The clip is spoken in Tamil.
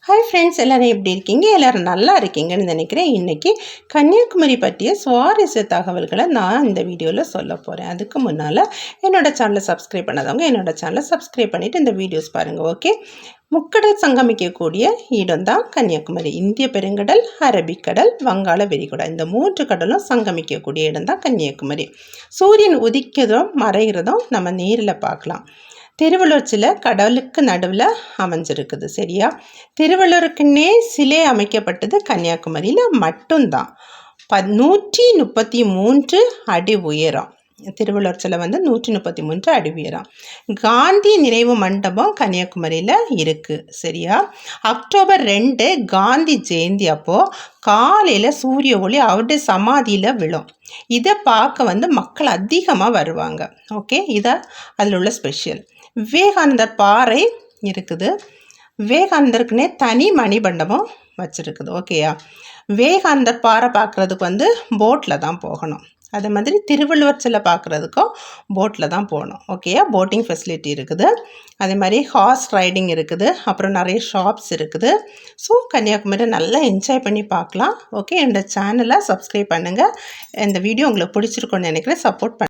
ஹாய் ஃப்ரெண்ட்ஸ், எல்லோரும் எப்படி இருக்கீங்க? எல்லோரும் நல்லா இருக்கீங்கன்னு நினைக்கிறேன். இன்றைக்கி கன்னியாகுமரி பற்றிய சுவாரஸ்ய தகவல்களை நான் இந்த வீடியோவில் சொல்ல போகிறேன். அதுக்கு முன்னால் என்னோடய சேனலை சப்ஸ்கிரைப் பண்ணாதவங்க என்னோடய சேனலை சப்ஸ்கிரைப் பண்ணிவிட்டு இந்த வீடியோஸ் பாருங்கள். ஓகே, முக்கடல் சங்கமிக்கக்கூடிய இடம் தான் கன்னியாகுமரி. இந்திய பெருங்கடல், அரபிக்கடல், வங்காள விரிகுடா, இந்த 3 கடலும் சங்கமிக்கக்கூடிய இடம் தான் கன்னியாகுமரி. சூரியன் உதிக்கிறதும் மறைகிறதும் நம்ம நேரில் பார்க்கலாம். திருவள்ளூர் சிலை கடலுக்கு நடுவில் அமைஞ்சிருக்குது. சரியா? திருவள்ளூருக்குன்னே சிலை அமைக்கப்பட்டது கன்னியாகுமரியில் மட்டும்தான். 133 அடி உயரம். திருவள்ளுவர் சிலை 133 அடி உயரம். காந்தி நினைவு மண்டபம் கன்னியாகுமரியில் இருக்குது. சரியா? அக்டோபர் 2 காந்தி ஜெயந்தி அப்போது காலையில் சூரிய ஒளி அவருடைய சமாதியில் விழும். இதை பார்க்க மக்கள் அதிகமாக வருவாங்க. ஓகே, இதை அதில் உள்ள ஸ்பெஷல். விவேகானந்தர் பாறை இருக்குது. விவேகானந்தருக்குன்னே தனி மணிமண்டபம் வச்சுருக்குது. ஓகேயா? விவேகானந்தர் பாறை பார்க்குறதுக்கு போட்டில் தான் போகணும். அதே மாதிரி திருவள்ளுவர் சிலை பார்க்குறதுக்கும் போட்டில் தான் போகணும். ஓகேயா? போட்டிங் ஃபெசிலிட்டி இருக்குது. அதே மாதிரி ஹார்ஸ் ரைடிங் இருக்குது. அப்புறம் நிறைய ஷாப்ஸ் இருக்குது. ஸோ கன்னியாகுமரி நல்லா என்ஜாய் பண்ணி பார்க்கலாம். ஓகே, என்னோடய சேனலை சப்ஸ்கிரைப் பண்ணுங்கள். இந்த வீடியோ உங்களுக்கு பிடிச்சிருக்குன்னு நினைக்கிறேன். சப்போர்ட்